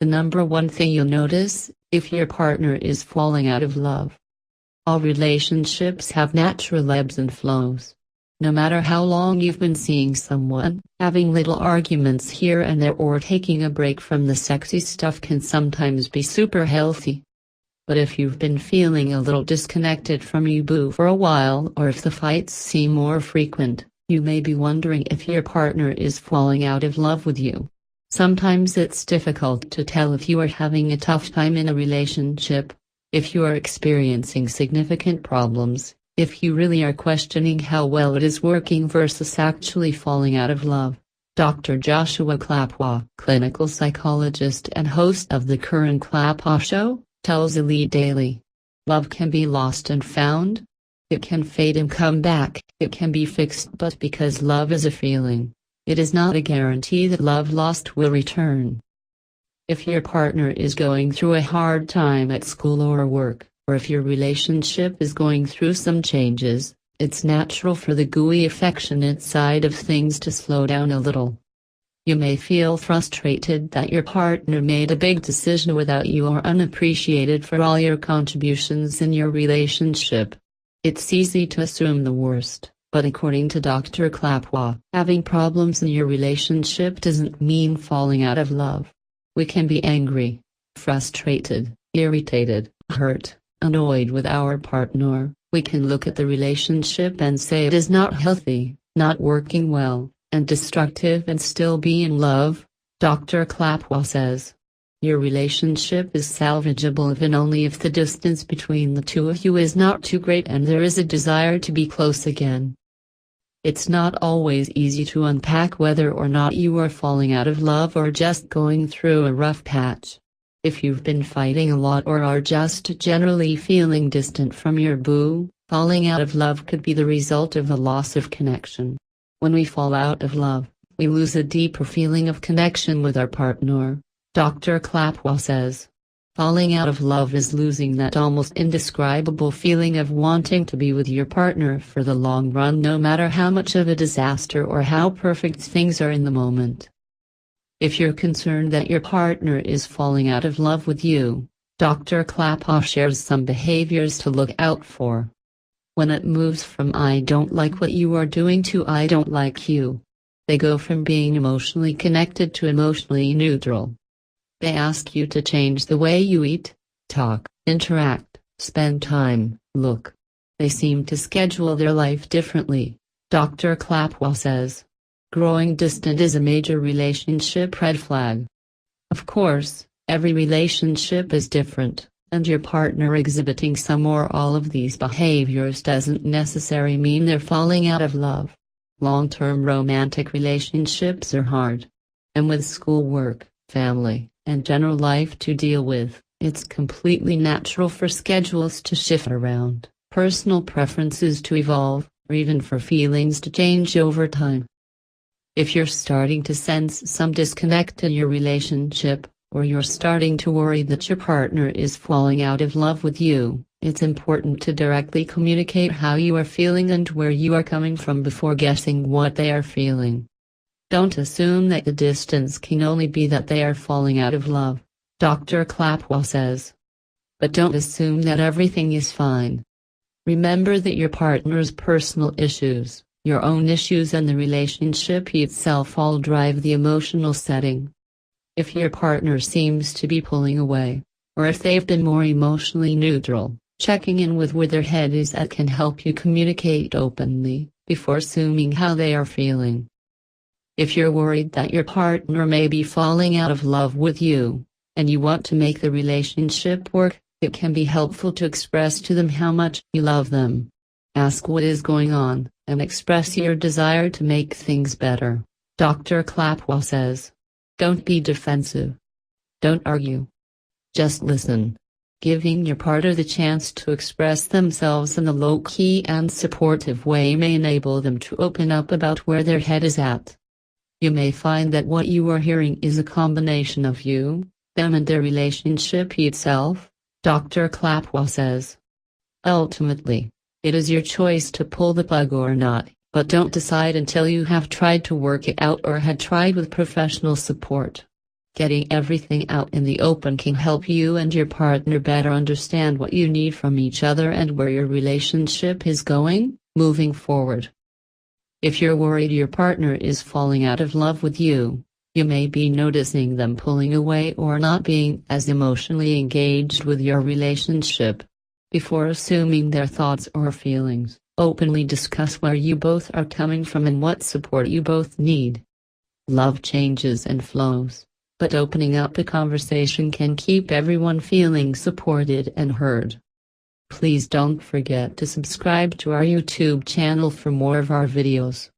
The number one thing you'll notice, if your partner is falling out of love. All relationships have natural ebbs and flows. No matter how long you've been seeing someone, having little arguments here and there or taking a break from the sexy stuff can sometimes be super healthy. But if you've been feeling a little disconnected from your boo for a while, or if the fights seem more frequent, you may be wondering if your partner is falling out of love with you. Sometimes it's difficult to tell if you are having a tough time in a relationship, if you are experiencing significant problems, if you really are questioning how well it is working versus actually falling out of love. Dr. Joshua Clapwa, clinical psychologist and host of the current Clapwa Show, tells Elite Daily. Love can be lost and found. It can fade and come back, it can be fixed, but because love is a feeling, it is not a guarantee that love lost will return. If your partner is going through a hard time at school or work, or if your relationship is going through some changes, it's natural for the gooey affectionate side of things to slow down a little. You may feel frustrated that your partner made a big decision without you or unappreciated for all your contributions in your relationship. It's easy to assume the worst, but according to Dr. Clapwa, having problems in your relationship doesn't mean falling out of love. We can be angry, frustrated, irritated, hurt, annoyed with our partner. We can look at the relationship and say it is not healthy, not working well, and destructive and still be in love, Dr. Clapwa says. Your relationship is salvageable if and only if the distance between the two of you is not too great and there is a desire to be close again. It's not always easy to unpack whether or not you are falling out of love or just going through a rough patch. If you've been fighting a lot or are just generally feeling distant from your boo, falling out of love could be the result of a loss of connection. When we fall out of love, we lose a deeper feeling of connection with our partner, Dr. Clapwa says. Falling out of love is losing that almost indescribable feeling of wanting to be with your partner for the long run, no matter how much of a disaster or how perfect things are in the moment. If you're concerned that your partner is falling out of love with you, Dr. Clapwa shares some behaviors to look out for. When it moves from "I don't like what you are doing" to "I don't like you," they go from being emotionally connected to emotionally neutral. They ask you to change the way you eat, talk, interact, spend time, look. They seem to schedule their life differently, Dr. Clapwa says. Growing distant is a major relationship red flag. Of course, every relationship is different, and your partner exhibiting some or all of these behaviors doesn't necessarily mean they're falling out of love. Long-term romantic relationships are hard. And with schoolwork, family, and general life to deal with, it's completely natural for schedules to shift around, personal preferences to evolve, or even for feelings to change over time. If you're starting to sense some disconnect in your relationship, or you're starting to worry that your partner is falling out of love with you, it's important to directly communicate how you are feeling and where you are coming from before guessing what they are feeling. Don't assume that the distance can only be that they are falling out of love, Dr. Clapwa says. But don't assume that everything is fine. Remember that your partner's personal issues, your own issues and the relationship itself all drive the emotional setting. If your partner seems to be pulling away, or if they've been more emotionally neutral, checking in with where their head is at can help you communicate openly, before assuming how they are feeling. If you're worried that your partner may be falling out of love with you, and you want to make the relationship work, it can be helpful to express to them how much you love them. Ask what is going on, and express your desire to make things better, Dr. Clapwa says. Don't be defensive. Don't argue. Just listen. Giving your partner the chance to express themselves in a low-key and supportive way may enable them to open up about where their head is at. You may find that what you are hearing is a combination of you, them and their relationship itself, Dr. Clapwa says. Ultimately, it is your choice to pull the plug or not, but don't decide until you have tried to work it out or had tried with professional support. Getting everything out in the open can help you and your partner better understand what you need from each other and where your relationship is going, moving forward. If you're worried your partner is falling out of love with you, you may be noticing them pulling away or not being as emotionally engaged with your relationship. Before assuming their thoughts or feelings, openly discuss where you both are coming from and what support you both need. Love changes and flows, but opening up the conversation can keep everyone feeling supported and heard. Please don't forget to subscribe to our YouTube channel for more of our videos.